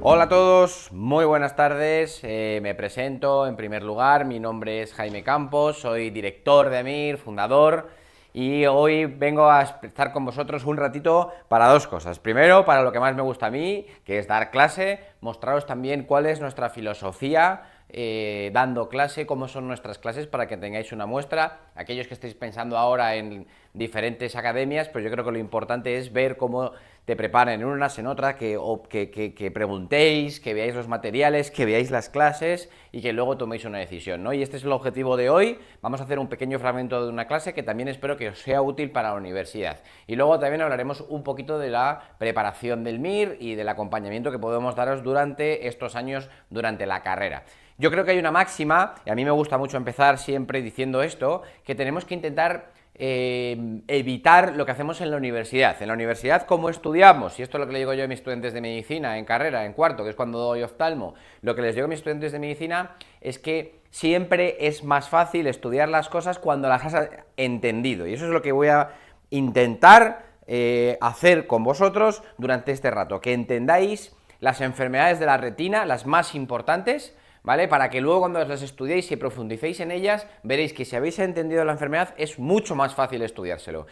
Hola a todos, muy buenas tardes, me presento en primer lugar, mi nombre es Jaime Campos, soy director de EMIR, fundador, y hoy vengo a estar con vosotros un ratito para dos cosas. Primero, para lo que más me gusta a mí, que es dar clase, mostraros también cuál es nuestra filosofía dando clase, cómo son nuestras clases para que tengáis una muestra. Aquellos que estéis pensando ahora en diferentes academias, pues yo creo que lo importante es ver cómo te preparan en unas, en otras, que preguntéis, que veáis los materiales, que veáis las clases y que luego toméis una decisión, ¿no? Y este es el objetivo de hoy. Vamos a hacer un pequeño fragmento de una clase que también espero que os sea útil para la universidad. Y luego también hablaremos un poquito de la preparación del MIR y del acompañamiento que podemos daros durante estos años, durante la carrera. Yo creo que hay una máxima, y a mí me gusta mucho empezar siempre diciendo esto, que tenemos que intentar evitar lo que hacemos en la universidad. En la universidad, ¿cómo estudiamos? Y esto es lo que le digo yo a mis estudiantes de medicina en carrera, en cuarto, que es cuando doy oftalmo. Lo que les digo a mis estudiantes de medicina es que siempre es más fácil estudiar las cosas cuando las has entendido. Y eso es lo que voy a intentar hacer con vosotros durante este rato. Que entendáis las enfermedades de la retina, las más importantes, ¿vale? Para que luego cuando las estudiéis y profundicéis en ellas, veréis que si habéis entendido la enfermedad es mucho más fácil estudiárselo.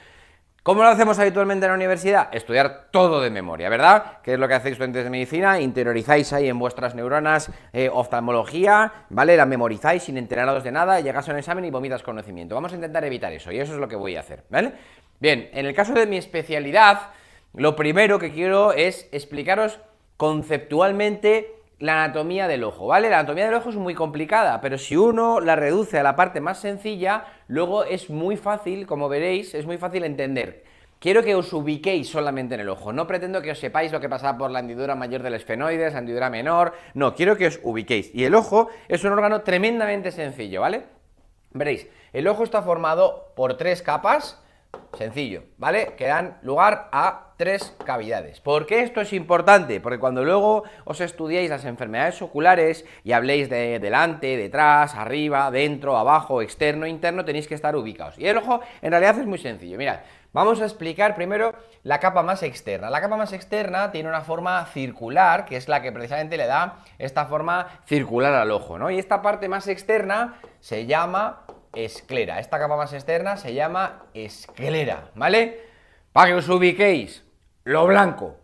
¿Cómo lo hacemos habitualmente en la universidad? Estudiar todo de memoria, ¿verdad? Que es lo que hacéis estudiantes de medicina, interiorizáis ahí en vuestras neuronas oftalmología, ¿vale? La memorizáis sin enteraros de nada, llegáis a un examen y vomitas conocimiento. Vamos a intentar evitar eso y eso es lo que voy a hacer, ¿vale? Bien, en el caso de mi especialidad, lo primero que quiero es explicaros conceptualmente la anatomía del ojo, ¿vale? La anatomía del ojo es muy complicada, pero si uno la reduce a la parte más sencilla, luego es muy fácil, como veréis, es muy fácil entender. Quiero que os ubiquéis solamente en el ojo, no pretendo que os sepáis lo que pasa por la hendidura mayor del esfenoides, la hendidura menor, no, quiero que os ubiquéis. Y el ojo es un órgano tremendamente sencillo, ¿vale? Veréis, el ojo está formado por tres capas, sencillo, ¿vale? Que dan lugar a tres cavidades. ¿Por qué esto es importante? Porque cuando luego os estudiéis las enfermedades oculares y habléis de delante, detrás, arriba, dentro, abajo, externo, interno, tenéis que estar ubicados. Y el ojo en realidad es muy sencillo. Mirad, vamos a explicar primero la capa más externa. La capa más externa tiene una forma circular, que es la que precisamente le da esta forma circular al ojo, ¿no? Y esta parte más externa se llama esclera. Esta capa más externa se llama esclera, ¿vale? Para que os ubiquéis, lo blanco,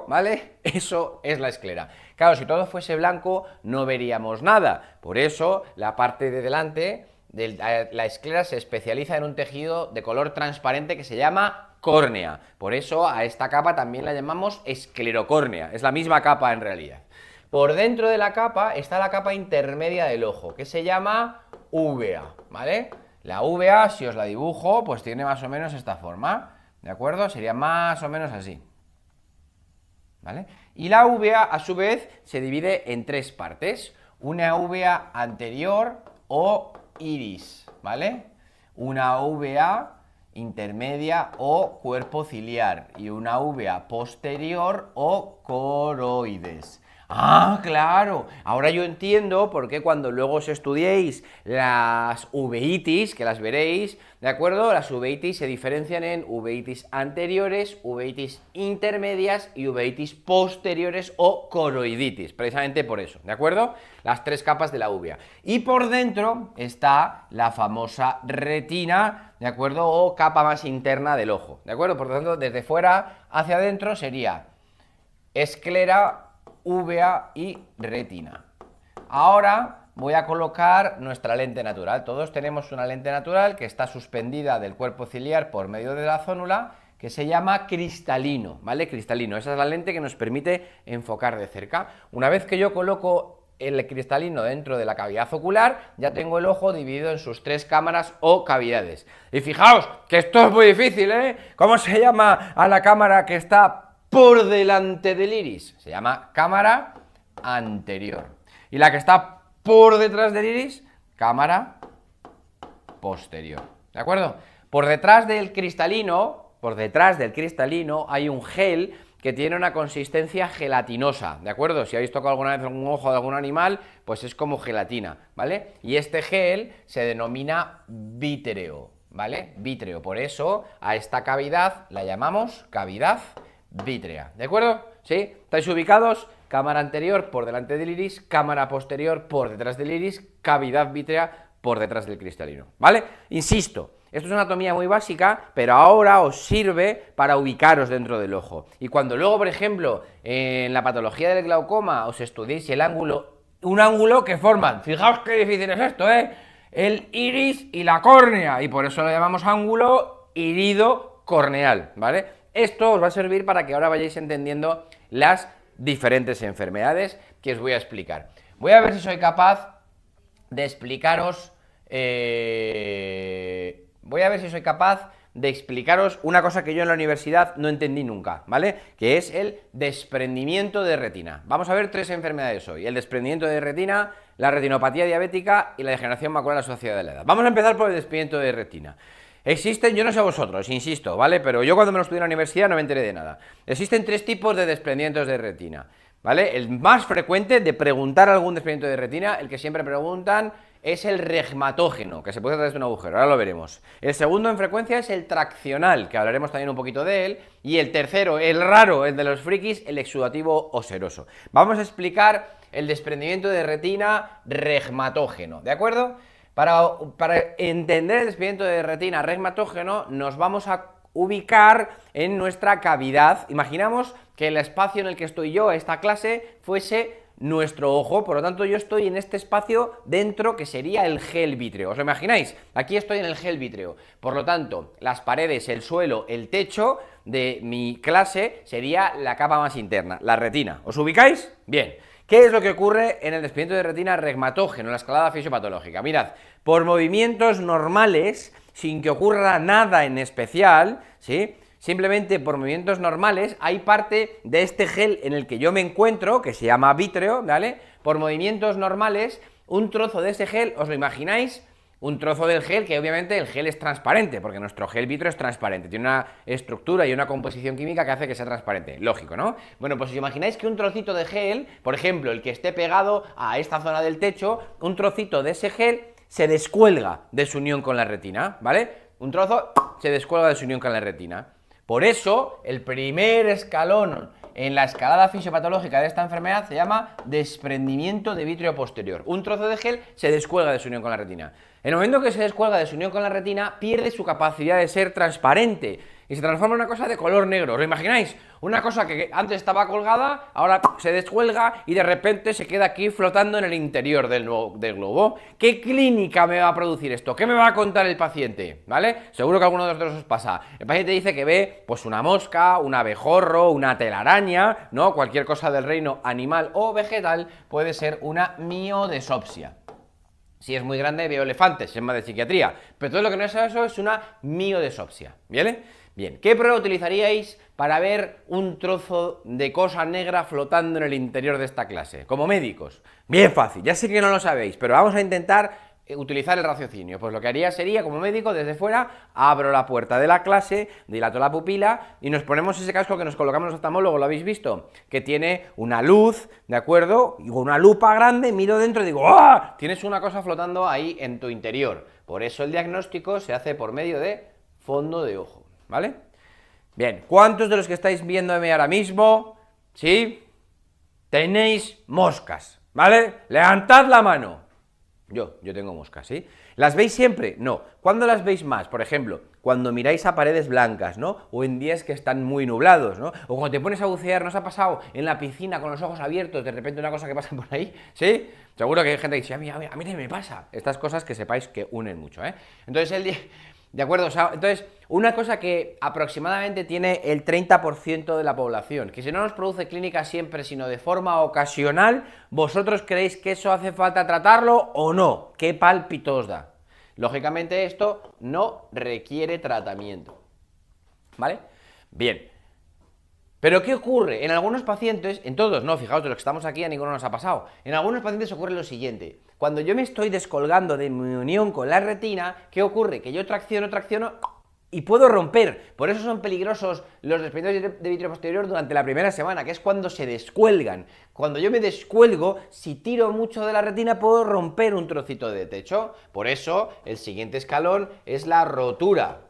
¿vale? Eso es la esclera. Claro, si todo fuese blanco no veríamos nada. Por eso la parte de delante de la esclera se especializa en un tejido de color transparente que se llama córnea. Por eso a esta capa también la llamamos esclerocórnea. Es la misma capa en realidad. Por dentro de la capa está la capa intermedia del ojo, que se llama uvea, ¿vale? La uvea, si os la dibujo, pues tiene más o menos esta forma, ¿de acuerdo? Sería más o menos así, ¿vale? Y la uvea, a su vez, se divide en tres partes. Una uvea anterior o iris, ¿vale? Una uvea intermedia o cuerpo ciliar y una uvea posterior o coroides. Ah, claro, ahora yo entiendo por qué cuando luego os estudiéis las uveitis, que las veréis, ¿de acuerdo? Las uveitis se diferencian en uveitis anteriores, uveitis intermedias y uveitis posteriores o coroiditis, precisamente por eso, ¿de acuerdo? Las tres capas de la uvea. Y por dentro está la famosa retina, ¿de acuerdo? O capa más interna del ojo, ¿de acuerdo? Por lo tanto, desde fuera hacia adentro sería esclera, uvea y retina. Ahora voy a colocar nuestra lente natural. Todos tenemos una lente natural que está suspendida del cuerpo ciliar por medio de la zónula, que se llama cristalino, ¿vale? Cristalino, esa es la lente que nos permite enfocar de cerca. Una vez que yo coloco el cristalino dentro de la cavidad ocular, ya tengo el ojo dividido en sus tres cámaras o cavidades. Y fijaos que esto es muy difícil, ¿eh? ¿Cómo se llama a la cámara que está por delante del iris? Se llama cámara anterior. Y la que está por detrás del iris, cámara posterior. ¿De acuerdo? Por detrás del cristalino hay un gel que tiene una consistencia gelatinosa, ¿de acuerdo? Si habéis tocado alguna vez un ojo de algún animal, pues es como gelatina, ¿vale? Y este gel se denomina vítreo, ¿vale? Vítreo, por eso a esta cavidad la llamamos cavidad vítrea, ¿de acuerdo? ¿Sí? ¿Estáis ubicados? cámara anterior por delante del iris, cámara posterior por detrás del iris, cavidad vítrea por detrás del cristalino, ¿vale? Insisto, esto es una anatomía muy básica, pero ahora os sirve para ubicaros dentro del ojo. Y cuando luego, por ejemplo, en la patología del glaucoma os estudiéis el ángulo, un ángulo que forman, fijaos qué difícil es esto, el iris y la córnea, y por eso lo llamamos ángulo irido corneal, ¿vale? Esto os va a servir para que ahora vayáis entendiendo las diferentes enfermedades que os voy a explicar. Voy a ver si soy capaz de explicaros una cosa que yo en la universidad no entendí nunca, ¿vale? Que es el desprendimiento de retina. Vamos a ver 3 enfermedades hoy: el desprendimiento de retina, la retinopatía diabética y la degeneración macular asociada a la edad. Vamos a empezar por el desprendimiento de retina. Existen, yo no sé vosotros, insisto, ¿vale? Pero yo cuando me lo estudié en la universidad no me enteré de nada. Existen 3 tipos de desprendimientos de retina, ¿vale? El más frecuente de preguntar algún desprendimiento de retina, el que siempre preguntan, es el regmatógeno, que se puede hacer desde un agujero, ahora lo veremos. El segundo en frecuencia es el traccional, que hablaremos también un poquito de él. Y el tercero, el raro, el de los frikis, el exudativo o seroso. Vamos a explicar el desprendimiento de retina regmatógeno, ¿de acuerdo? Para entender el desprendimiento de retina regmatógeno nos vamos a ubicar en nuestra cavidad. Imaginamos que el espacio en el que estoy yo, esta clase, fuese nuestro ojo, por lo tanto yo estoy en este espacio dentro que sería el gel vítreo. ¿Os lo imagináis? Aquí estoy en el gel vítreo, por lo tanto las paredes, el suelo, el techo de mi clase sería la capa más interna, la retina. ¿Os ubicáis? Bien. ¿Qué es lo que ocurre en el desprendimiento de retina regmatógeno, en la escalada fisiopatológica? Mirad, por movimientos normales, sin que ocurra nada en especial, ¿sí?, simplemente por movimientos normales, hay parte de este gel en el que yo me encuentro, que se llama vítreo, ¿vale? Por movimientos normales, un trozo de ese gel, ¿os lo imagináis? Un trozo del gel, que obviamente el gel es transparente, porque nuestro gel vítreo es transparente, tiene una estructura y una composición química que hace que sea transparente, lógico, ¿no? Bueno, pues os imagináis que un trocito de gel, por ejemplo, el que esté pegado a esta zona del techo, un trocito de ese gel se descuelga de su unión con la retina, ¿vale? Un trozo se descuelga de su unión con la retina. Por eso, el primer escalón en la escalada fisiopatológica de esta enfermedad se llama desprendimiento de vítreo posterior. Un trozo de gel se descuelga de su unión con la retina. En el momento que se descuelga de su unión con la retina, pierde su capacidad de ser transparente y se transforma en una cosa de color negro. ¿Os lo imagináis? Una cosa que antes estaba colgada, ahora se descuelga y de repente se queda aquí flotando en el interior del globo. ¿Qué clínica me va a producir esto? ¿Qué me va a contar el paciente? ¿Vale? Seguro que a alguno de vosotros os pasa. El paciente dice que ve pues una mosca, un abejorro, una telaraña, ¿no? Cualquier cosa del reino animal o vegetal puede ser una miodesopsia. Si es muy grande, veo elefantes, es más de psiquiatría. Pero todo lo que no es eso es una miodesopsia, ¿vale? Bien, ¿qué prueba utilizaríais para ver un trozo de cosa negra flotando en el interior de esta clase? Como médicos. Bien fácil, ya sé que no lo sabéis, pero vamos a intentar utilizar el raciocinio. Pues lo que haría sería, como médico, desde fuera, abro la puerta de la clase, dilato la pupila y nos ponemos ese casco que nos colocamos los oftalmólogos, ¿lo habéis visto? Que tiene una luz, ¿de acuerdo? Y con una lupa grande miro dentro y digo, ¡ah! Tienes una cosa flotando ahí en tu interior. Por eso el diagnóstico se hace por medio de fondo de ojo, ¿vale? Bien, ¿cuántos de los que estáis viéndome ahora mismo, sí, tenéis moscas, ¿vale? Levantad la mano. Yo tengo moscas, ¿sí? ¿Las veis siempre? No. ¿Cuándo las veis más? Por ejemplo, cuando miráis a paredes blancas, ¿no? O en días que están muy nublados, ¿no? O cuando te pones a bucear, ¿nos ha pasado en la piscina con los ojos abiertos, de repente una cosa que pasa por ahí? ¿Sí? Seguro que hay gente que dice, a mí también me pasa. Estas cosas que sepáis que unen mucho, ¿eh? Entonces, ¿de acuerdo? O sea, entonces, una cosa que aproximadamente tiene el 30% de la población, que si no nos produce clínica siempre, sino de forma ocasional, ¿vosotros creéis que eso hace falta tratarlo o no? ¿Qué pálpito os da? Lógicamente esto no requiere tratamiento, ¿vale? Bien. ¿Pero qué ocurre? En algunos pacientes, en todos, no, fijaos, de los que estamos aquí a ninguno nos ha pasado. En algunos pacientes ocurre lo siguiente. Cuando yo me estoy descolgando de mi unión con la retina, ¿qué ocurre? Que yo tracciono y puedo romper. Por eso son peligrosos los desprendimientos de vítreo posterior durante la primera semana, que es cuando se descuelgan. Cuando yo me descuelgo, si tiro mucho de la retina, puedo romper un trocito de techo. Por eso, el siguiente escalón es la rotura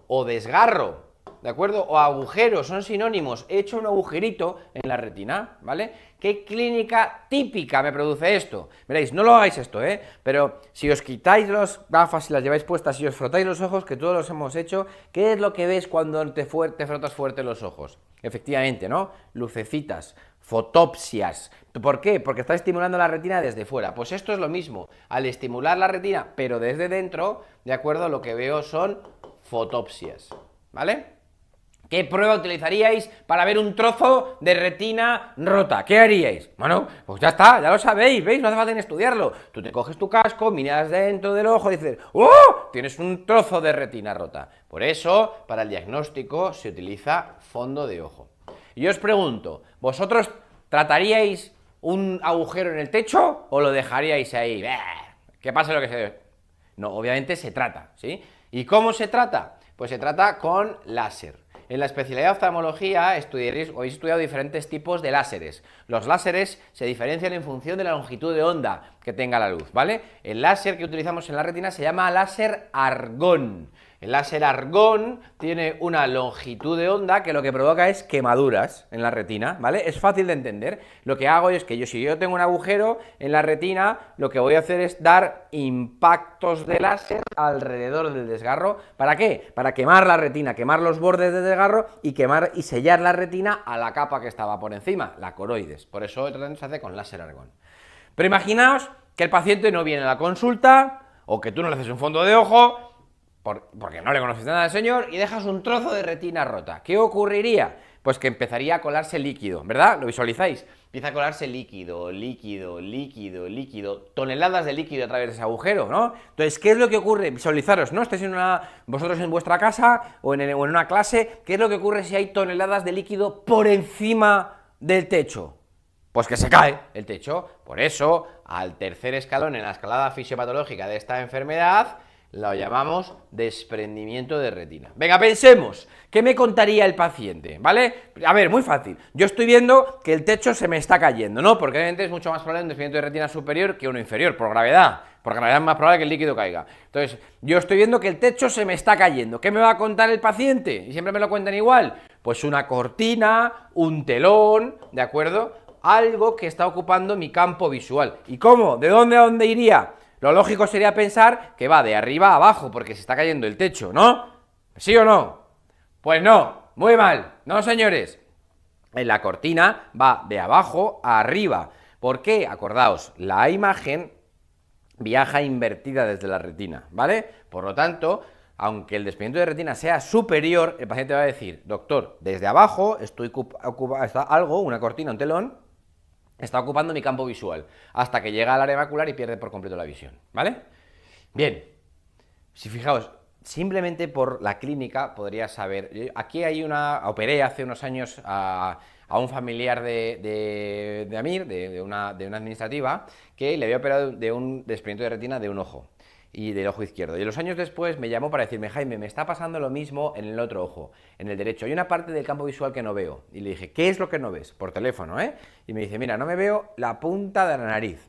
o desgarro ¿de acuerdo? O agujero, son sinónimos. He hecho un agujerito en la retina, ¿vale? ¿Qué clínica típica me produce esto? Veréis, no lo hagáis esto, pero si os quitáis las gafas y las lleváis puestas y os frotáis los ojos, que todos los hemos hecho, ¿qué es lo que ves cuando te frotas fuerte los ojos? Efectivamente, ¿no? Lucecitas, fotopsias. ¿Por qué? Porque está estimulando la retina desde fuera. Pues esto es lo mismo. Al estimular la retina, pero desde dentro, ¿de acuerdo? Lo que veo son fotopsias, ¿vale? ¿Qué prueba utilizaríais para ver un trozo de retina rota? ¿Qué haríais? Bueno, pues ya está, ya lo sabéis, ¿veis? No hace falta ni estudiarlo. Tú te coges tu casco, miras dentro del ojo y dices, ¡oh! Tienes un trozo de retina rota. Por eso, para el diagnóstico se utiliza fondo de ojo. Y yo os pregunto, ¿vosotros trataríais un agujero en el techo o lo dejaríais ahí? ¿Qué pasa lo que se... No, obviamente se trata, ¿sí? ¿Y cómo se trata? Pues se trata con láser. En la especialidad de oftalmología habéis estudiado diferentes tipos de láseres. Los láseres se diferencian en función de la longitud de onda que tenga la luz, ¿vale? El láser que utilizamos en la retina se llama láser argón. El láser argón tiene una longitud de onda que lo que provoca es quemaduras en la retina, ¿vale? Es fácil de entender. Lo que hago es que si yo tengo un agujero en la retina, lo que voy a hacer es dar impactos de láser alrededor del desgarro. ¿Para qué? Para quemar la retina, quemar los bordes del desgarro y quemar y sellar la retina a la capa que estaba por encima, la coroides. Por eso el tratamiento se hace con láser argón. Pero imaginaos que el paciente no viene a la consulta o que tú no le haces un fondo de ojo porque no le conoces nada al señor y dejas un trozo de retina rota. ¿Qué ocurriría? Pues que empezaría a colarse líquido, ¿verdad? ¿Lo visualizáis? Empieza a colarse líquido, toneladas de líquido a través de ese agujero, ¿no? Entonces, ¿qué es lo que ocurre? Visualizaros, ¿no? Estáis vosotros en vuestra casa o en una clase, ¿qué es lo que ocurre si hay toneladas de líquido por encima del techo? Pues que se cae el techo. Por eso, al tercer escalón en la escalada fisiopatológica de esta enfermedad, lo llamamos desprendimiento de retina. Venga, pensemos, ¿qué me contaría el paciente? ¿Vale? A ver, muy fácil. Yo estoy viendo que el techo se me está cayendo, ¿no? Porque obviamente es mucho más probable un desprendimiento de retina superior que uno inferior, por gravedad. Por gravedad es más probable que el líquido caiga. Entonces, yo estoy viendo que el techo se me está cayendo. ¿Qué me va a contar el paciente? Y siempre me lo cuentan igual. Pues una cortina, un telón, ¿de acuerdo? Algo que está ocupando mi campo visual. ¿Y cómo? ¿De dónde a dónde iría? Lo lógico sería pensar que va de arriba a abajo porque se está cayendo el techo, ¿no? ¿Sí o no? Pues no, muy mal, no señores. En la cortina va de abajo a arriba. ¿Por qué? Acordaos, la imagen viaja invertida desde la retina, ¿vale? Por lo tanto, aunque el desprendimiento de retina sea superior, el paciente va a decir, doctor, desde abajo está algo, una cortina, un telón, está ocupando mi campo visual, hasta que llega al área macular y pierde por completo la visión, ¿vale? Bien, si fijaos, simplemente por la clínica podría saber, aquí operé hace unos años a un familiar de Amir, de una administrativa, que le había operado de un desprendimiento de retina de un ojo y del ojo izquierdo. Y los años después me llamó para decirme, Jaime, me está pasando lo mismo en el otro ojo, en el derecho. Hay una parte del campo visual que no veo. Y le dije, ¿qué es lo que no ves? Por teléfono, ¿eh? Y me dice, mira, no me veo la punta de la nariz.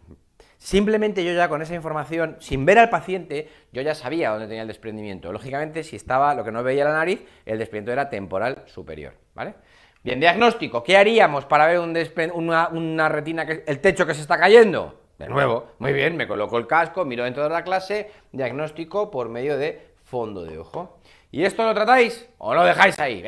Simplemente yo ya con esa información, sin ver al paciente, yo ya sabía dónde tenía el desprendimiento. Lógicamente, si estaba lo que no veía la nariz, el desprendimiento era temporal superior, ¿vale? Bien, diagnóstico. ¿Qué haríamos para ver una retina, el techo que se está cayendo? De nuevo, muy bien, me coloco el casco, miro dentro de la clase, diagnóstico por medio de fondo de ojo. ¿Y esto lo tratáis o lo dejáis ahí?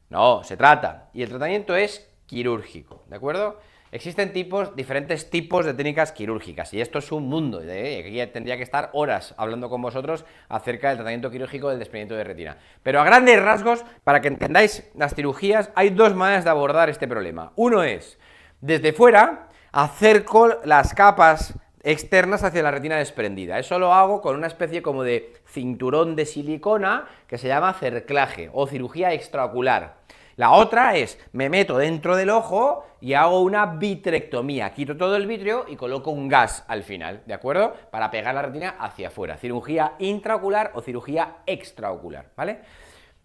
No, se trata. Y el tratamiento es quirúrgico, ¿de acuerdo? Existen diferentes tipos de técnicas quirúrgicas y esto es un mundo. Aquí tendría que estar horas hablando con vosotros acerca del tratamiento quirúrgico del desprendimiento de retina. Pero a grandes rasgos, para que entendáis las cirugías, hay dos maneras de abordar este problema. Uno es, desde fuera, acerco las capas externas hacia la retina desprendida. Eso lo hago con una especie como de cinturón de silicona que se llama cerclaje o cirugía extraocular. La otra es, me meto dentro del ojo y hago una vitrectomía, quito todo el vítreo y coloco un gas al final, ¿de acuerdo? Para pegar la retina hacia afuera, cirugía intraocular o cirugía extraocular, ¿vale?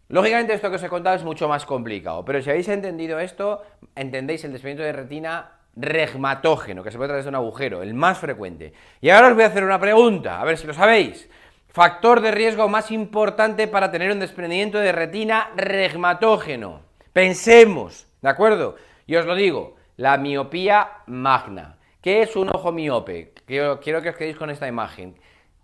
Lógicamente esto que os he contado es mucho más complicado, pero si habéis entendido esto, entendéis el desprendimiento de retina regmatógeno, que se puede tratar de un agujero, el más frecuente. Y ahora os voy a hacer una pregunta, a ver si lo sabéis. factor de riesgo más importante para tener un desprendimiento de retina reumatógeno. Pensemos, ¿de acuerdo? Y os lo digo, la miopía magna. ¿Qué es un ojo miope? Quiero que os quedéis con esta imagen.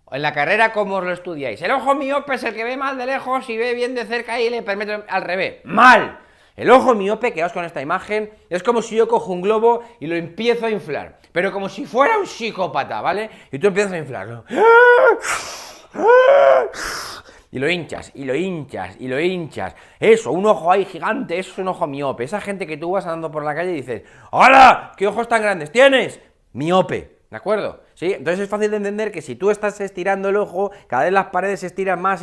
En la carrera, ¿cómo os lo estudiáis? El ojo miope es el que ve mal de lejos y ve bien de cerca y le permite al revés. ¡Mal! El ojo miope, quedaos con esta imagen, es como si yo cojo un globo y lo empiezo a inflar, pero como si fuera un psicópata, ¿vale? Y tú empiezas a inflarlo. Y lo hinchas, y lo hinchas, y lo hinchas. Eso, un ojo ahí gigante, eso es un ojo miope. Esa gente que tú vas andando por la calle y dices, ¡hola! ¿Qué ojos tan grandes tienes? Miope, ¿de acuerdo? ¿Sí? Entonces es fácil de entender que si tú estás estirando el ojo, cada vez las paredes se estiran más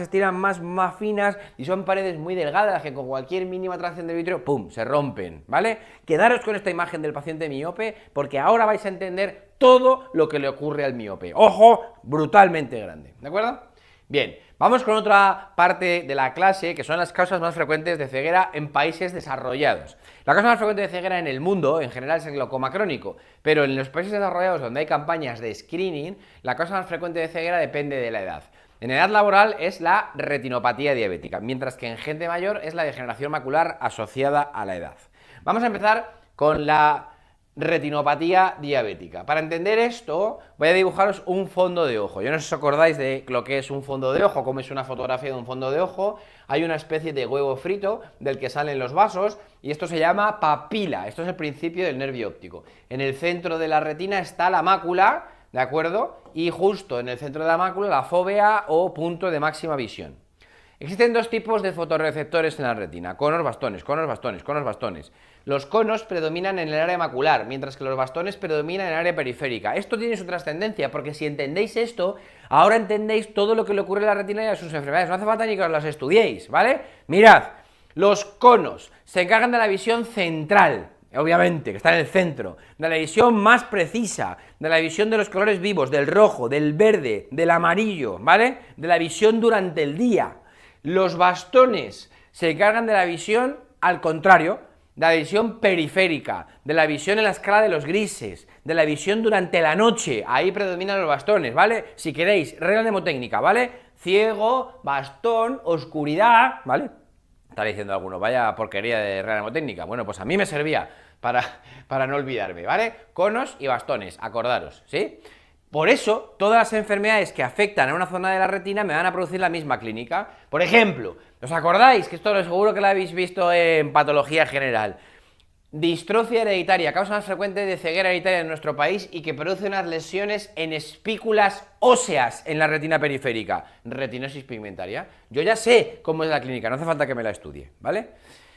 finas, y son paredes muy delgadas que con cualquier mínima tracción de vitrio, ¡pum!, se rompen, ¿vale? Quedaros con esta imagen del paciente miope, porque ahora vais a entender todo lo que le ocurre al miope. Ojo brutalmente grande, ¿de acuerdo? Bien, vamos con otra parte de la clase, que son las causas más frecuentes de ceguera en países desarrollados. La causa más frecuente de ceguera en el mundo, en general, es el glaucoma crónico, pero en los países desarrollados donde hay campañas de screening, la causa más frecuente de ceguera depende de la edad. En edad laboral es la retinopatía diabética, mientras que en gente mayor es la degeneración macular asociada a la edad. Vamos a empezar con la retinopatía diabética. Para entender esto, voy a dibujaros un fondo de ojo. Yo no sé si os acordáis de lo que es un fondo de ojo, cómo es una fotografía de un fondo de ojo. Hay una especie de huevo frito del que salen los vasos y esto se llama papila. Esto es el principio del nervio óptico. En el centro de la retina está la mácula, ¿de acuerdo? Y justo en el centro de la mácula la fóvea o punto de máxima visión. Existen dos tipos de fotorreceptores en la retina, conos, bastones, conos, bastones, conos, bastones. Los conos predominan en el área macular, mientras que los bastones predominan en el área periférica. Esto tiene su trascendencia, porque si entendéis esto, ahora entendéis todo lo que le ocurre a la retina y a sus enfermedades. No hace falta ni que os las estudiéis, ¿vale? Mirad, los conos se encargan de la visión central, obviamente, que está en el centro, de la visión más precisa, de la visión de los colores vivos, del rojo, del verde, del amarillo, ¿vale? De la visión durante el día. Los bastones se encargan de la visión al contrario, de la visión periférica, de la visión en la escala de los grises, de la visión durante la noche, ahí predominan los bastones, ¿vale? Si queréis, regla mnemotécnica, ¿vale? Ciego, bastón, oscuridad, ¿vale? Está diciendo alguno, vaya porquería de regla mnemotécnica. Bueno, pues a mí me servía para no olvidarme, ¿vale? Conos y bastones, acordaros, ¿sí? Por eso, todas las enfermedades que afectan a una zona de la retina me van a producir la misma clínica. Por ejemplo, ¿os acordáis? Que esto seguro que lo habéis visto en patología general. Distrofia hereditaria, causa más frecuente de ceguera hereditaria en nuestro país y que produce unas lesiones en espículas óseas en la retina periférica. Retinosis pigmentaria. Yo ya sé cómo es la clínica, no hace falta que me la estudie, ¿vale?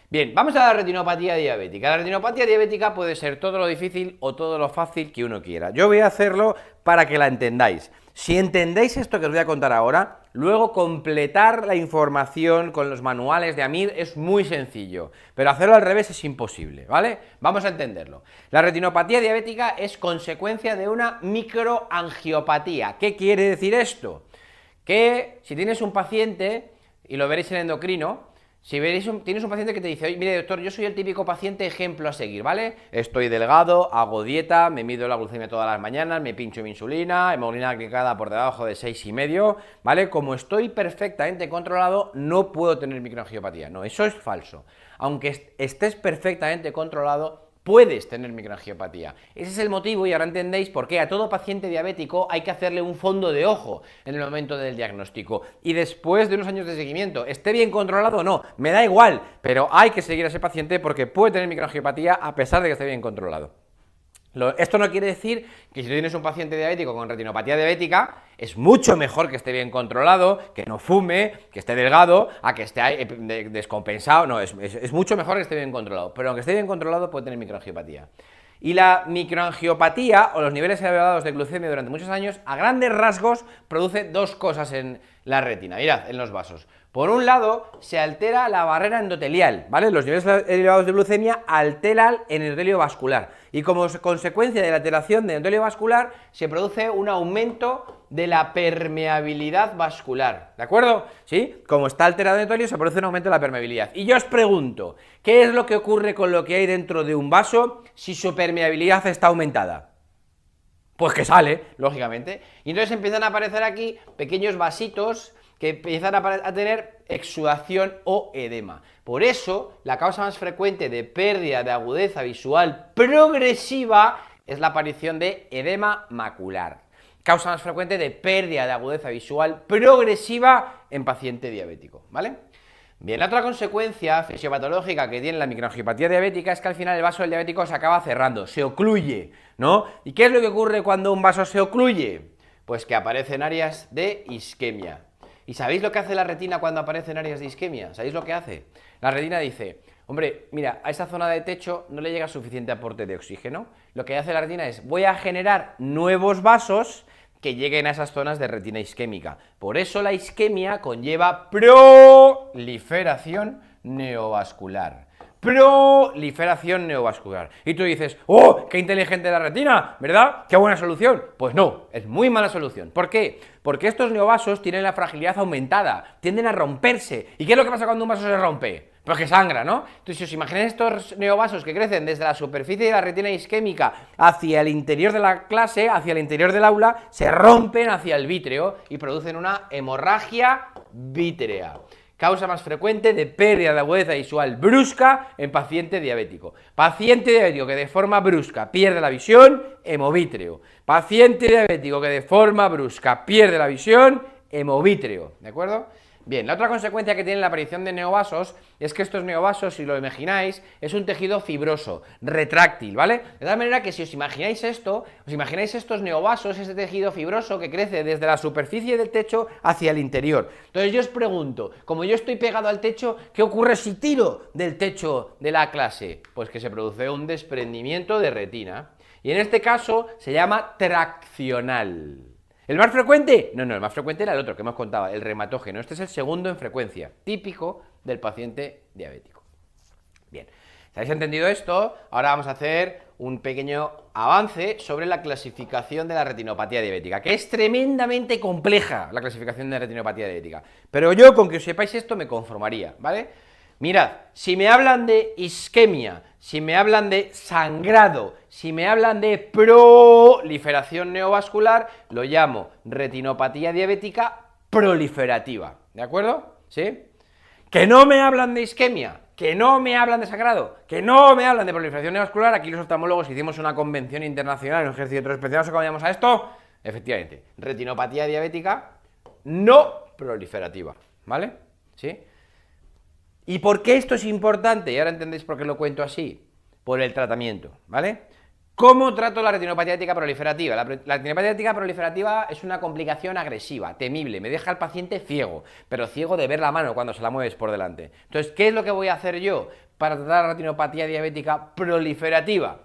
Bien, vamos a la retinopatía diabética. La retinopatía diabética puede ser todo lo difícil o todo lo fácil que uno quiera. Yo voy a hacerlo para que la entendáis. Si entendéis esto que os voy a contar ahora, luego completar la información con los manuales de Amir es muy sencillo, pero hacerlo al revés es imposible, ¿vale? Vamos a entenderlo. La retinopatía diabética es consecuencia de una microangiopatía. ¿Qué quiere decir esto? Que si tienes un paciente, y lo veréis en endocrino, si tienes un paciente que te dice, oye, mire doctor, yo soy el típico paciente ejemplo a seguir, ¿vale? Estoy delgado, hago dieta, me mido la glucemia todas las mañanas, me pincho mi insulina, hemoglobina glicada por debajo de 6,5, ¿vale? Como estoy perfectamente controlado, no puedo tener microangiopatía. No, eso es falso. Aunque estés perfectamente controlado, puedes tener microangiopatía. Ese es el motivo y ahora entendéis por qué a todo paciente diabético hay que hacerle un fondo de ojo en el momento del diagnóstico y después de unos años de seguimiento, esté bien controlado o no, me da igual, pero hay que seguir a ese paciente porque puede tener microangiopatía a pesar de que esté bien controlado. Esto no quiere decir que si tú tienes un paciente diabético con retinopatía diabética, es mucho mejor que esté bien controlado, que no fume, que esté delgado, a que esté descompensado. No, es mucho mejor que esté bien controlado, pero aunque esté bien controlado puede tener microangiopatía. Y la microangiopatía, o los niveles elevados de glucemia durante muchos años, a grandes rasgos, produce dos cosas en la retina. Mirad, en los vasos. Por un lado, se altera la barrera endotelial, ¿vale? Los niveles elevados de glucemia alteran el endotelio vascular. Y como consecuencia de la alteración del endotelio vascular, se produce un aumento de la permeabilidad vascular, ¿de acuerdo? ¿Sí? Como está alterado el endotelio, se produce un aumento de la permeabilidad. Y yo os pregunto, ¿qué es lo que ocurre con lo que hay dentro de un vaso si su permeabilidad está aumentada? Pues que sale, lógicamente. Y entonces empiezan a aparecer aquí pequeños vasitos que empiezan a tener exudación o edema. Por eso, la causa más frecuente de pérdida de agudeza visual progresiva es la aparición de edema macular. Causa más frecuente de pérdida de agudeza visual progresiva en paciente diabético, ¿vale? Bien, la otra consecuencia fisiopatológica que tiene la microangiopatía diabética es que al final el vaso del diabético se acaba cerrando, se ocluye, ¿no? ¿Y qué es lo que ocurre cuando un vaso se ocluye? Pues que aparecen áreas de isquemia. ¿Y sabéis lo que hace la retina cuando aparecen áreas de isquemia? ¿Sabéis lo que hace? La retina dice, hombre, mira, a esta zona de techo no le llega suficiente aporte de oxígeno. Lo que hace la retina es, voy a generar nuevos vasos que lleguen a esas zonas de retina isquémica. Por eso la isquemia conlleva proliferación neovascular. Proliferación neovascular. Y tú dices, ¡oh, qué inteligente la retina! ¿Verdad? ¡Qué buena solución! Pues no, es muy mala solución. ¿Por qué? Porque estos neovasos tienen la fragilidad aumentada, tienden a romperse. ¿Y qué es lo que pasa cuando un vaso se rompe? Pues que sangra, ¿no? Entonces, si os imagináis estos neovasos que crecen desde la superficie de la retina isquémica hacia el interior de la clase, hacia el interior del aula, se rompen hacia el vítreo y producen una hemorragia vítrea. Causa más frecuente de pérdida de agudeza visual brusca en paciente diabético. Paciente diabético que de forma brusca pierde la visión, hemovítreo. Paciente diabético que de forma brusca pierde la visión, hemovítreo. ¿De acuerdo? Bien, la otra consecuencia que tiene la aparición de neovasos es que estos neovasos, si lo imagináis, es un tejido fibroso, retráctil, ¿vale? De tal manera que si os imagináis esto, os imagináis estos neovasos, este tejido fibroso que crece desde la superficie del techo hacia el interior. Entonces yo os pregunto, como yo estoy pegado al techo, ¿qué ocurre si tiro del techo de la clase? Pues que se produce un desprendimiento de retina. Y en este caso se llama traccional. ¿El más frecuente? No, el más frecuente era el otro que hemos contado, el reumatógeno. Este es el segundo en frecuencia, típico del paciente diabético. Bien, si habéis entendido esto, ahora vamos a hacer un pequeño avance sobre la clasificación de la retinopatía diabética, que es tremendamente compleja la clasificación de la retinopatía diabética. Pero yo con que os sepáis esto me conformaría, ¿vale? Mirad, si me hablan de isquemia, si me hablan de sangrado, si me hablan de proliferación neovascular, lo llamo retinopatía diabética proliferativa, ¿de acuerdo? ¿Sí? Que no me hablan de isquemia, que no me hablan de sangrado, que no me hablan de proliferación neovascular, aquí los oftalmólogos hicimos una convención internacional, un ejercicio retrospectivo, ¿cómo llamamos a esto? Efectivamente, retinopatía diabética no proliferativa, ¿vale? ¿Sí? ¿Y por qué esto es importante? Y ahora entendéis por qué lo cuento así. Por el tratamiento, ¿vale? ¿Cómo trato la retinopatía diabética proliferativa? La retinopatía diabética proliferativa es una complicación agresiva, temible, me deja al paciente ciego, pero ciego de ver la mano cuando se la mueves por delante. Entonces, ¿qué es lo que voy a hacer yo para tratar la retinopatía diabética proliferativa?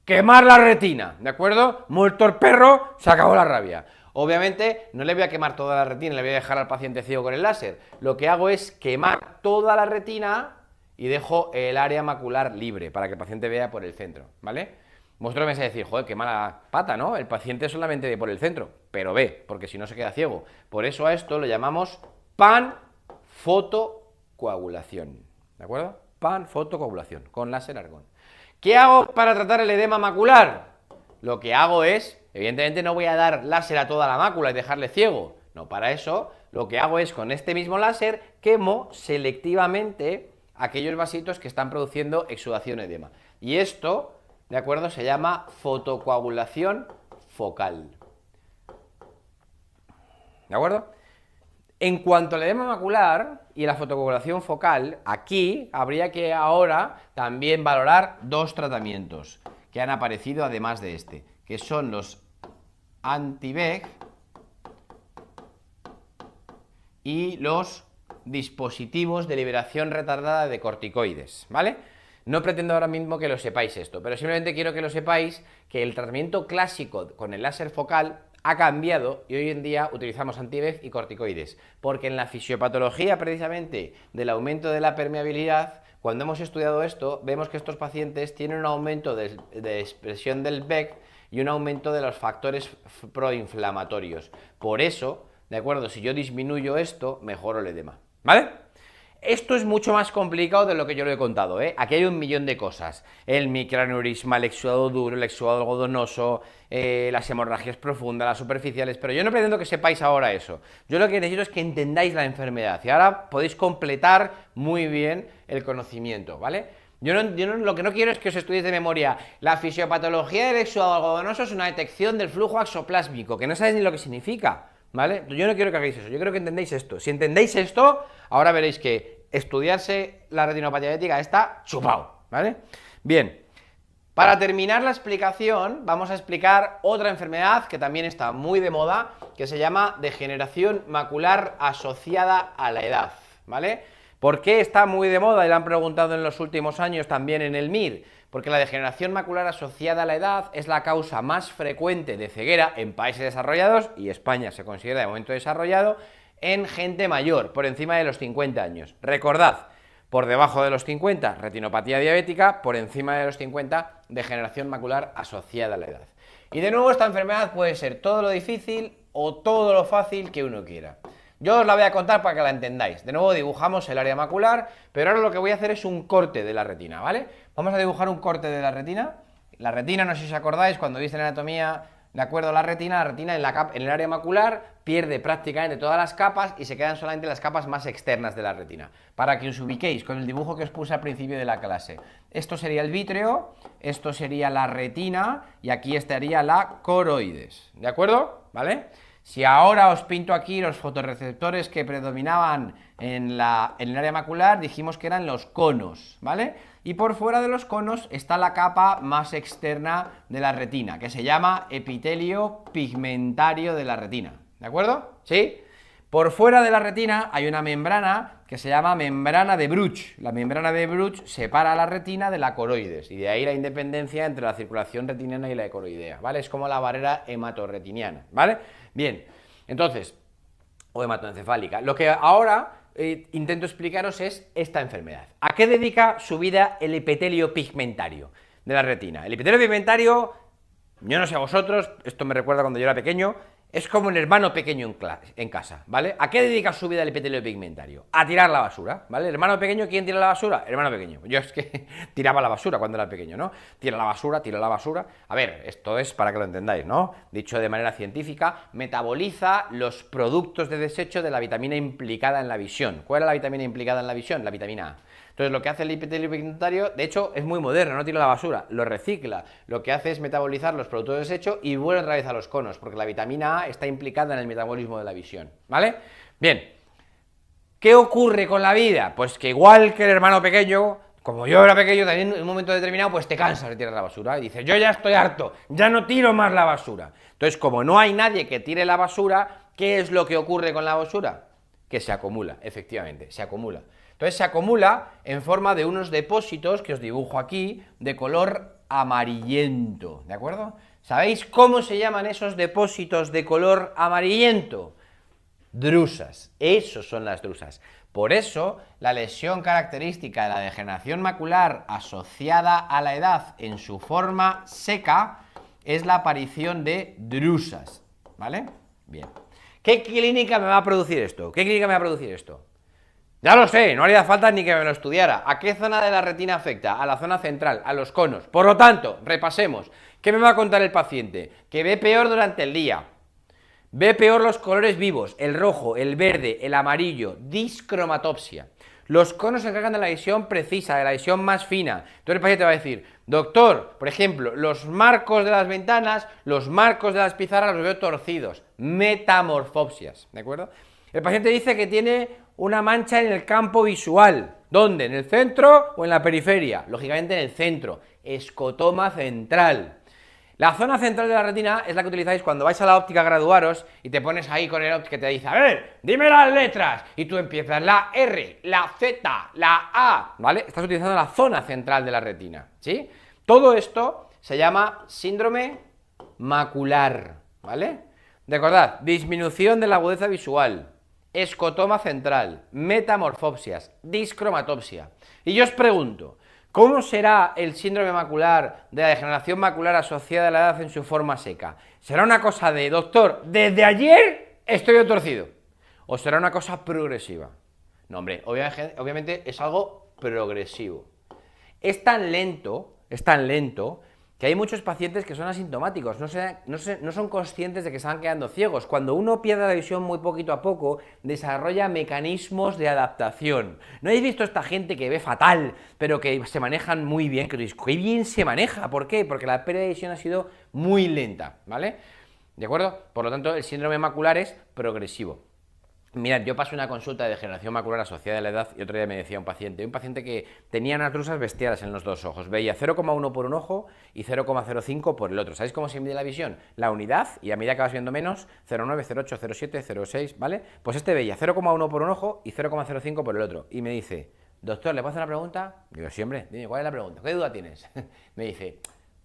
Quemar la retina, ¿de acuerdo? Muerto el perro, se acabó la rabia. Obviamente no le voy a quemar toda la retina, le voy a dejar al paciente ciego con el láser. Lo que hago es quemar toda la retina y dejo el área macular libre para que el paciente vea por el centro, ¿vale? Vosotros me vais a decir, joder, qué mala pata, ¿no? El paciente solamente ve por el centro, pero ve, porque si no se queda ciego. Por eso a esto lo llamamos panfotocoagulación, ¿de acuerdo? Panfotocoagulación, con láser argón. ¿Qué hago para tratar el edema macular? Lo que hago es, evidentemente no voy a dar láser a toda la mácula y dejarle ciego. No, para eso lo que hago es con este mismo láser quemo selectivamente aquellos vasitos que están produciendo exudación edema. Y esto, ¿de acuerdo? Se llama fotocoagulación focal. ¿De acuerdo? En cuanto al edema macular y la fotocoagulación focal, aquí habría que ahora también valorar dos tratamientos que han aparecido además de este, que son los anti-VEGF y los dispositivos de liberación retardada de corticoides, ¿vale? No pretendo ahora mismo que lo sepáis esto, pero simplemente quiero que lo sepáis que el tratamiento clásico con el láser focal ha cambiado y hoy en día utilizamos anti-VEGF y corticoides, porque en la fisiopatología precisamente del aumento de la permeabilidad, cuando hemos estudiado esto, vemos que estos pacientes tienen un aumento de expresión del VEGF y un aumento de los factores proinflamatorios. Por eso, ¿de acuerdo? Si yo disminuyo esto, mejoro el edema, ¿vale? Esto es mucho más complicado de lo que yo lo he contado, ¿eh? Aquí hay un millón de cosas. El microaneurisma, el exudado duro, el exudado algodonoso, las hemorragias profundas, las superficiales, pero yo no pretendo que sepáis ahora eso. Yo lo que necesito es que entendáis la enfermedad y ahora podéis completar muy bien el conocimiento, ¿vale? Lo que no quiero es que os estudiéis de memoria. La fisiopatología del exudado algodonoso es una detección del flujo axoplásmico, que no sabéis ni lo que significa, ¿vale? Yo no quiero que hagáis eso, yo quiero que entendáis esto. Si entendéis esto, ahora veréis que estudiarse la retinopatía diabética está chupado, ¿vale? Bien, para terminar la explicación, vamos a explicar otra enfermedad que también está muy de moda, que se llama degeneración macular asociada a la edad, ¿vale? ¿Por qué está muy de moda? Y le han preguntado en los últimos años también en el MIR. Porque la degeneración macular asociada a la edad es la causa más frecuente de ceguera en países desarrollados, y España se considera de momento desarrollado, en gente mayor, por encima de los 50 años. Recordad, por debajo de los 50, retinopatía diabética, por encima de los 50, degeneración macular asociada a la edad. Y de nuevo, esta enfermedad puede ser todo lo difícil o todo lo fácil que uno quiera. Yo os la voy a contar para que la entendáis. De nuevo dibujamos el área macular, pero ahora lo que voy a hacer es un corte de la retina, ¿vale? Vamos a dibujar un corte de la retina. La retina, no sé si os acordáis, cuando viste la anatomía, de acuerdo a la retina en el área macular pierde prácticamente todas las capas y se quedan solamente las capas más externas de la retina. Para que os ubiquéis con el dibujo que os puse al principio de la clase. Esto sería el vítreo, esto sería la retina y aquí estaría la coroides, ¿de acuerdo? ¿Vale? Si ahora os pinto aquí los fotorreceptores que predominaban en el área macular, dijimos que eran los conos, ¿vale? Y por fuera de los conos está la capa más externa de la retina, que se llama epitelio pigmentario de la retina, ¿de acuerdo? ¿Sí? Por fuera de la retina hay una membrana que se llama membrana de Bruch. La membrana de Bruch separa la retina de la coroides, y de ahí la independencia entre la circulación retiniana y la coroidea, ¿vale? Es como la barrera hematorretiniana, ¿vale? Bien, entonces, o hematoencefálica. Lo que ahora intento explicaros es esta enfermedad. ¿A qué dedica su vida el epitelio pigmentario de la retina? El epitelio pigmentario, yo no sé a vosotros, esto me recuerda cuando yo era pequeño, es como un hermano pequeño en casa, ¿vale? ¿A qué dedica su vida el epitelio pigmentario? A tirar la basura, ¿vale? ¿El hermano pequeño quién tira la basura? Hermano pequeño. Yo es que tiraba la basura cuando era pequeño, ¿no? Tira la basura, tira la basura. A ver, esto es para que lo entendáis, ¿no? Dicho de manera científica, metaboliza los productos de desecho de la vitamina implicada en la visión. ¿Cuál es la vitamina implicada en la visión? La vitamina A. Entonces lo que hace el epitelio pigmentario, de hecho, es muy moderno, no tira la basura, lo recicla. Lo que hace es metabolizar los productos de desecho y vuelve otra vez a los conos, porque la vitamina A está implicada en el metabolismo de la visión, ¿vale? Bien, ¿qué ocurre con la vida? Pues que igual que el hermano pequeño, como yo era pequeño, también en un momento determinado, pues te cansas de tirar la basura y dices, yo ya estoy harto, ya no tiro más la basura. Entonces, como no hay nadie que tire la basura, ¿qué es lo que ocurre con la basura? Que se acumula, efectivamente, se acumula. Entonces se acumula en forma de unos depósitos que os dibujo aquí, de color amarillento, ¿de acuerdo? ¿Sabéis cómo se llaman esos depósitos de color amarillento? Drusas, esos son las drusas. Por eso, la lesión característica de la degeneración macular asociada a la edad en su forma seca es la aparición de drusas, ¿vale? Bien. ¿Qué clínica me va a producir esto? ¿Qué clínica me va a producir esto? Ya lo sé, no haría falta ni que me lo estudiara. ¿A qué zona de la retina afecta? A la zona central, a los conos. Por lo tanto, repasemos. ¿Qué me va a contar el paciente? Que ve peor durante el día. Ve peor los colores vivos, el rojo, el verde, el amarillo, discromatopsia. Los conos se encargan de la visión precisa, de la visión más fina. Entonces el paciente va a decir, doctor, por ejemplo, los marcos de las ventanas, los marcos de las pizarras los veo torcidos. Metamorfopsias, ¿de acuerdo? El paciente dice que tiene una mancha en el campo visual. ¿Dónde? ¿En el centro o en la periferia? Lógicamente en el centro. Escotoma central. La zona central de la retina es la que utilizáis cuando vais a la óptica a graduaros y te pones ahí con el óptico que te dice, a ver, dime las letras. Y tú empiezas la R, la Z, la A, ¿vale? Estás utilizando la zona central de la retina, ¿sí? Todo esto se llama síndrome macular, ¿vale? Recordad, disminución de la agudeza visual, escotoma central, metamorfopsias, discromatopsia. Y yo os pregunto, ¿cómo será el síndrome macular de la degeneración macular asociada a la edad en su forma seca? ¿Será una cosa de, doctor, desde ayer estoy torcido? ¿O será una cosa progresiva? No, hombre, obviamente es algo progresivo. Es tan lento que hay muchos pacientes que son asintomáticos, no son conscientes de que se van quedando ciegos. Cuando uno pierde la visión muy poquito a poco, desarrolla mecanismos de adaptación. ¿No habéis visto esta gente que ve fatal, pero que se manejan muy bien? Que dices, ¡qué bien se maneja! ¿Por qué? Porque la pérdida de visión ha sido muy lenta, ¿vale? ¿De acuerdo? Por lo tanto, el síndrome macular es progresivo. Mirad, yo pasé una consulta de degeneración macular asociada a la edad y otro día me decía un paciente que tenía unas drusas bestiales en los dos ojos, veía 0,1 por un ojo y 0,05 por el otro. ¿Sabéis cómo se mide la visión? La unidad, y a medida que vas viendo menos, 0,9, 0,8, 0,7, 0,6, ¿vale? Pues este veía 0,1 por un ojo y 0,05 por el otro. Y me dice, doctor, ¿le puedo hacer una pregunta? Digo, sí, hombre, dime, ¿cuál es la pregunta? ¿Qué duda tienes? Me dice,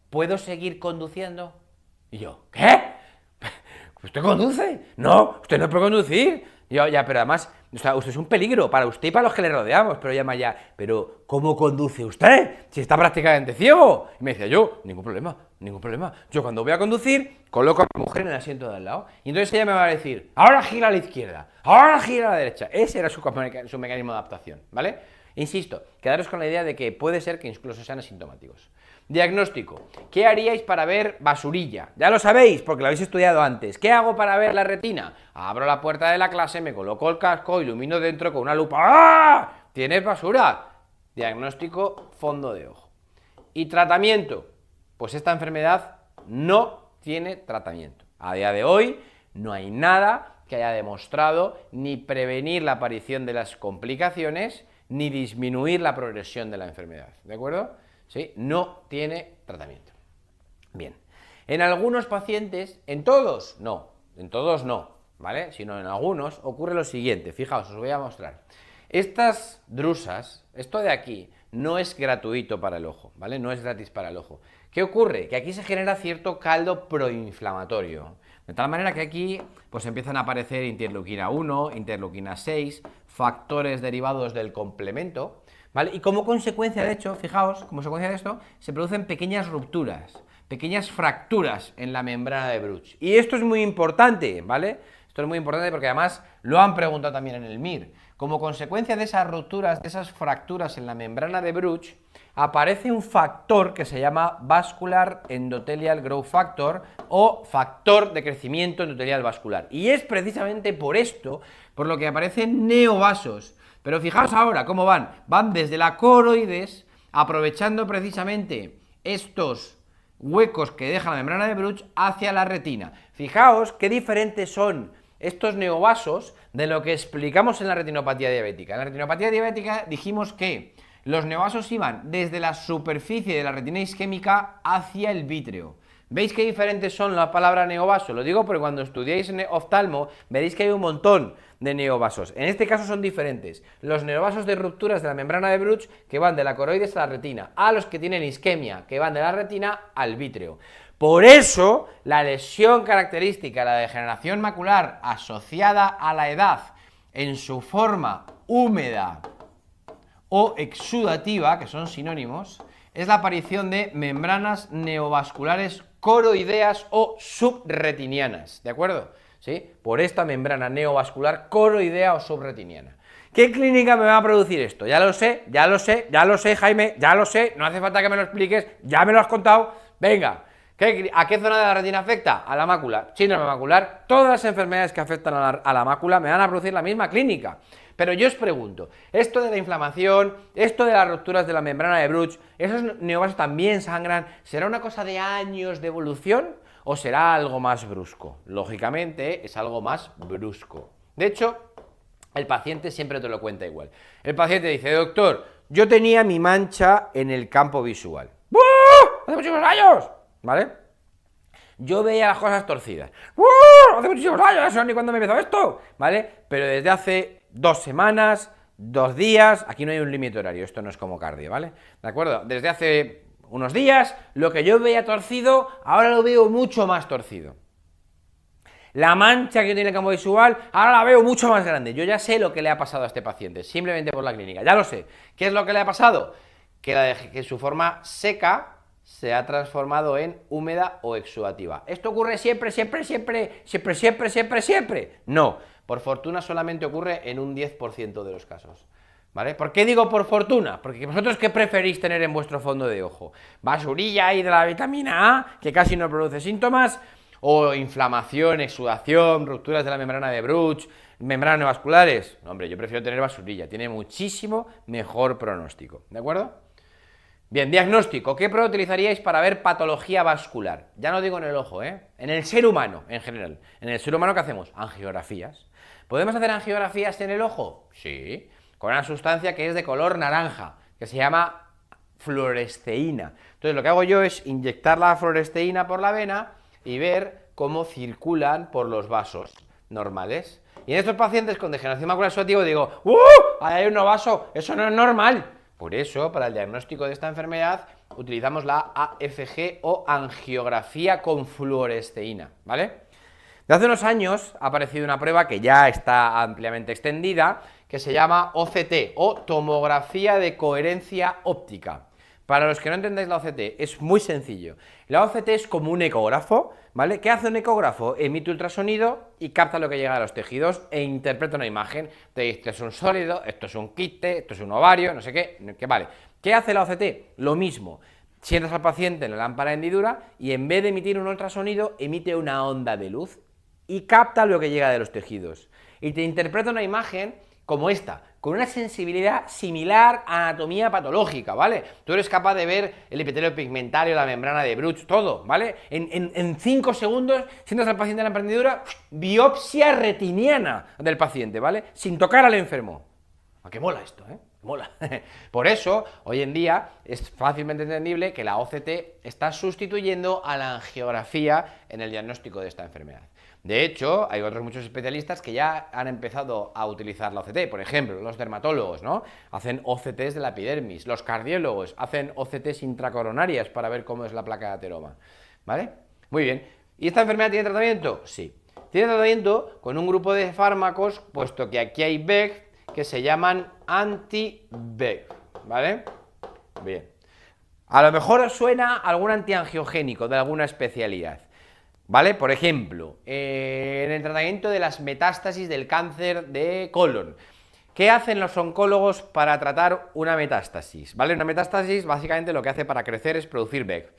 ¿puedo seguir conduciendo? Y yo, ¿qué? ¿Usted conduce? No, usted no puede conducir. Yo, ya, pero además, o sea, usted es un peligro para usted y para los que le rodeamos. Pero llama ya, pero ¿cómo conduce usted? Si está prácticamente ciego. Y me decía yo, ningún problema. Yo cuando voy a conducir, coloco a mi mujer en el asiento de al lado. Y entonces ella me va a decir, ahora gira a la izquierda, ahora gira a la derecha. Ese era su mecanismo de adaptación, ¿vale? Insisto, quedaros con la idea de que puede ser que incluso sean asintomáticos. Diagnóstico. ¿Qué haríais para ver basurilla? Ya lo sabéis, porque lo habéis estudiado antes. ¿Qué hago para ver la retina? Abro la puerta de la clase, me coloco el casco, ilumino dentro con una lupa. ¡Ah! ¿Tienes basura? Diagnóstico, fondo de ojo. ¿Y tratamiento? Pues esta enfermedad no tiene tratamiento. A día de hoy no hay nada que haya demostrado ni prevenir la aparición de las complicaciones ni disminuir la progresión de la enfermedad. ¿De acuerdo? ¿Sí? No tiene tratamiento. Bien. En algunos pacientes, en todos no, ¿vale? Sino en algunos ocurre lo siguiente, fijaos, os voy a mostrar. Estas drusas, esto de aquí, no es gratuito para el ojo, ¿vale? No es gratis para el ojo. ¿Qué ocurre? Que aquí se genera cierto caldo proinflamatorio. De tal manera que aquí pues empiezan a aparecer interleuquina 1, interleuquina 6, factores derivados del complemento, ¿vale? Y como consecuencia de hecho, fijaos, como consecuencia de esto, se producen pequeñas rupturas, pequeñas fracturas en la membrana de Bruch. Y esto es muy importante, ¿vale? Esto es muy importante porque además lo han preguntado también en el MIR. Como consecuencia de esas rupturas, de esas fracturas en la membrana de Bruch, aparece un factor que se llama Vascular Endothelial Growth Factor o factor de crecimiento endotelial vascular. Y es precisamente por esto por lo que aparecen neovasos. Pero fijaos ahora cómo van. Van desde la coroides, aprovechando precisamente estos huecos que deja la membrana de Bruch hacia la retina. Fijaos qué diferentes son estos neovasos de lo que explicamos en la retinopatía diabética. En la retinopatía diabética dijimos que los neovasos iban desde la superficie de la retina isquémica hacia el vítreo. ¿Veis qué diferentes son la palabra neovaso? Lo digo porque cuando estudiáis en oftalmo veréis que hay un montón de neovasos. En este caso son diferentes. Los neovasos de rupturas de la membrana de Bruch que van de la coroides a la retina, a los que tienen isquemia, que van de la retina al vítreo. Por eso, la lesión característica, la degeneración macular asociada a la edad en su forma húmeda o exudativa, que son sinónimos, es la aparición de membranas neovasculares coroideas o subretinianas, ¿de acuerdo? ¿Sí? Por esta membrana neovascular coroidea o subretiniana. ¿Qué clínica me va a producir esto? Ya lo sé, Jaime, ya lo sé, no hace falta que me lo expliques, ya me lo has contado, venga. ¿A qué zona de la retina afecta? A la mácula, síndrome macular. Todas las enfermedades que afectan a la mácula me van a producir la misma clínica. Pero yo os pregunto, esto de la inflamación, esto de las rupturas de la membrana de Bruch, esos neovasos también sangran, ¿será una cosa de años de evolución o será algo más brusco? Lógicamente es algo más brusco. De hecho, el paciente siempre te lo cuenta igual. El paciente dice, doctor, yo tenía mi mancha en el campo visual. ¡Buh! ¡Hace muchísimos años! ¿Vale? Yo veía las cosas torcidas. ¡Hace muchísimos años! No sé ni cuándo me empezó esto, ¿vale? Pero desde hace 2 semanas, 2 días, aquí no hay un límite horario, esto no es como cardio, ¿vale? ¿De acuerdo? Desde hace unos días, lo que yo veía torcido, ahora lo veo mucho más torcido. La mancha que tiene el campo visual, ahora la veo mucho más grande. Yo ya sé lo que le ha pasado a este paciente, simplemente por la clínica, ya lo sé. ¿Qué es lo que le ha pasado? Que su forma seca se ha transformado en húmeda o exudativa. ¿Esto ocurre siempre, siempre, siempre, siempre, siempre, siempre, siempre? No, por fortuna solamente ocurre en un 10% de los casos. ¿Vale? ¿Por qué digo por fortuna? Porque vosotros, ¿qué preferís tener en vuestro fondo de ojo? ¿Basurilla ahí de la vitamina A, que casi no produce síntomas? ¿O inflamación, exudación, rupturas de la membrana de Bruch, membranas vasculares? No, hombre, yo prefiero tener basurilla, tiene muchísimo mejor pronóstico, ¿de acuerdo? Bien, diagnóstico. ¿Qué prueba utilizaríais para ver patología vascular? Ya no digo en el ojo, en el ser humano en general. En el ser humano, ¿qué hacemos? Angiografías. ¿Podemos hacer angiografías en el ojo? Sí, con una sustancia que es de color naranja, que se llama fluoresceína. Entonces lo que hago yo es inyectar la fluoresceína por la vena y ver cómo circulan por los vasos normales. Y en estos pacientes con degeneración macular exudativa digo, ahí hay un vaso, eso no es normal. Por eso, para el diagnóstico de esta enfermedad, utilizamos la AFG o angiografía con fluoresceína, ¿vale? De hace unos años ha aparecido una prueba que ya está ampliamente extendida, que se llama OCT, o tomografía de coherencia óptica. Para los que no entendáis la OCT, es muy sencillo. La OCT es como un ecógrafo, ¿vale? ¿Qué hace un ecógrafo? Emite ultrasonido y capta lo que llega a los tejidos e interpreta una imagen. Te dice, esto es un sólido, esto es un quiste, esto es un ovario, no sé qué, vale. ¿Qué hace la OCT? Lo mismo. Sientas al paciente en la lámpara de hendidura y en vez de emitir un ultrasonido, emite una onda de luz y capta lo que llega de los tejidos. Y te interpreta una imagen como esta, con una sensibilidad similar a anatomía patológica, ¿vale? Tú eres capaz de ver el epitelio pigmentario, la membrana de Bruch, todo, ¿vale? En 5 segundos, sientas al paciente en la hendidura, biopsia retiniana del paciente, ¿vale? Sin tocar al enfermo. ¿A qué mola esto, Mola. Por eso, hoy en día, es fácilmente entendible que la OCT está sustituyendo a la angiografía en el diagnóstico de esta enfermedad. De hecho, hay otros muchos especialistas que ya han empezado a utilizar la OCT. Por ejemplo, los dermatólogos, ¿no? Hacen OCTs de la epidermis. Los cardiólogos hacen OCTs intracoronarias para ver cómo es la placa de ateroma, ¿vale? Muy bien. ¿Y esta enfermedad tiene tratamiento? Sí. Tiene tratamiento con un grupo de fármacos, puesto que aquí hay VEG, que se llaman anti-VEG, ¿vale? Bien. A lo mejor os suena algún antiangiogénico de alguna especialidad, ¿vale? Por ejemplo, en el tratamiento de las metástasis del cáncer de colon. ¿Qué hacen los oncólogos para tratar una metástasis? ¿Vale? Una metástasis básicamente lo que hace para crecer es producir VEG.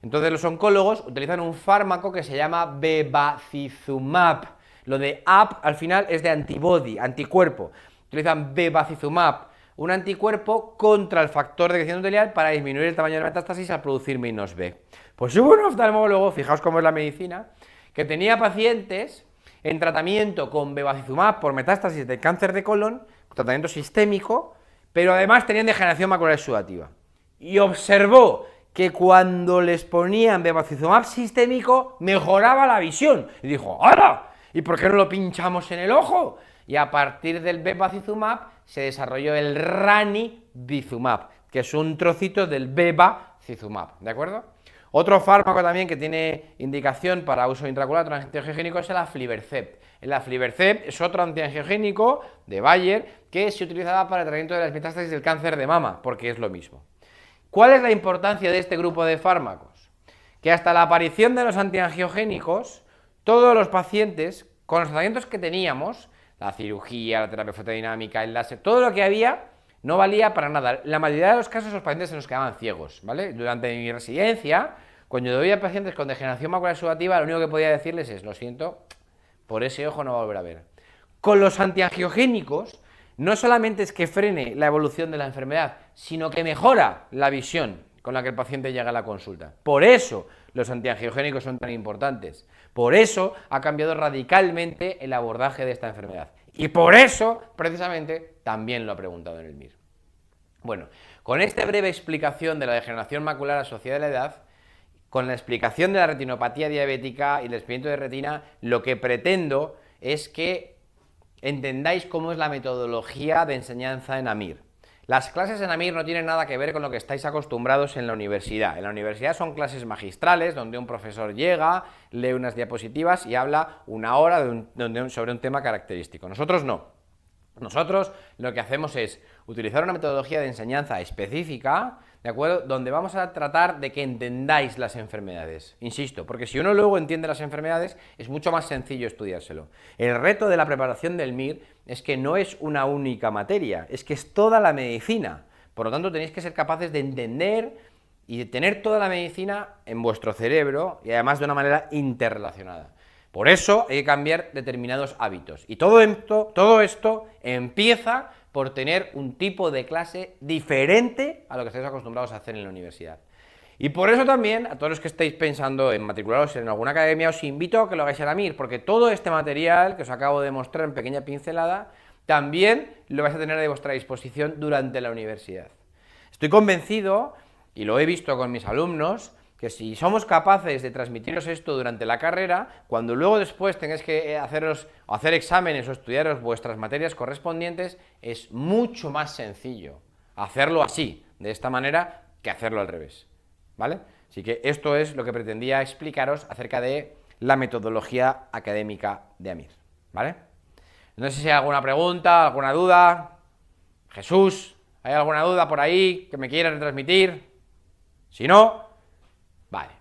Entonces los oncólogos utilizan un fármaco que se llama bevacizumab. Lo de AP al final es de antibody, anticuerpo. Utilizan bevacizumab, un anticuerpo contra el factor de crecimiento endotelial para disminuir el tamaño de la metástasis al producir menos VEG. Pues hubo un oftalmólogo, fijaos cómo es la medicina, que tenía pacientes en tratamiento con bevacizumab por metástasis de cáncer de colon, tratamiento sistémico, pero además tenían degeneración macular exudativa. Y observó que cuando les ponían bevacizumab sistémico mejoraba la visión. Y dijo, ¡hala! ¿Y por qué no lo pinchamos en el ojo? Y a partir del bevacizumab se desarrolló el ranibizumab, que es un trocito del bevacizumab, ¿de acuerdo? Otro fármaco también que tiene indicación para uso intraocular, otro antiangiogénico, es el aflibercept. El aflibercept es otro antiangiogénico de Bayer que se utilizaba para el tratamiento de las metástasis del cáncer de mama, porque es lo mismo. ¿Cuál es la importancia de este grupo de fármacos? Que hasta la aparición de los antiangiogénicos, todos los pacientes, con los tratamientos que teníamos, la cirugía, la terapia fotodinámica, el láser, todo lo que había, no valía para nada. La mayoría de los casos los pacientes se nos quedaban ciegos, ¿vale? Durante mi residencia, cuando yo veía pacientes con degeneración macular exudativa, lo único que podía decirles es, lo siento, por ese ojo no va a volver a ver. Con los antiangiogénicos, no solamente es que frene la evolución de la enfermedad, sino que mejora la visión con la que el paciente llega a la consulta. Por eso los antiangiogénicos son tan importantes. Por eso ha cambiado radicalmente el abordaje de esta enfermedad. Y por eso, precisamente, también lo ha preguntado en el MIR. Bueno, con esta breve explicación de la degeneración macular asociada a la edad, con la explicación de la retinopatía diabética y el desprendimiento de retina, lo que pretendo es que entendáis cómo es la metodología de enseñanza en AMIR. Las clases en AMIR no tienen nada que ver con lo que estáis acostumbrados en la universidad. En la universidad son clases magistrales donde un profesor llega, lee unas diapositivas y habla una hora sobre un tema característico. Nosotros no. Nosotros lo que hacemos es utilizar una metodología de enseñanza específica ¿de acuerdo? Donde vamos a tratar de que entendáis las enfermedades, insisto, porque si uno luego entiende las enfermedades es mucho más sencillo estudiárselo. El reto de la preparación del MIR es que no es una única materia, es que es toda la medicina, por lo tanto tenéis que ser capaces de entender y de tener toda la medicina en vuestro cerebro y además de una manera interrelacionada. Por eso hay que cambiar determinados hábitos. Y todo esto empieza por tener un tipo de clase diferente a lo que estáis acostumbrados a hacer en la universidad. Y por eso también, a todos los que estáis pensando en matricularos en alguna academia, os invito a que lo hagáis en la MIR, porque todo este material que os acabo de mostrar en pequeña pincelada, también lo vais a tener a vuestra disposición durante la universidad. Estoy convencido, y lo he visto con mis alumnos, que si somos capaces de transmitiros esto durante la carrera, cuando luego después tengáis que hacer exámenes o estudiaros vuestras materias correspondientes, es mucho más sencillo hacerlo así, de esta manera, que hacerlo al revés, ¿vale? Así que esto es lo que pretendía explicaros acerca de la metodología académica de AMIR, ¿vale? No sé si hay alguna pregunta, alguna duda. Jesús, ¿hay alguna duda por ahí que me quieras transmitir? Si no, vale.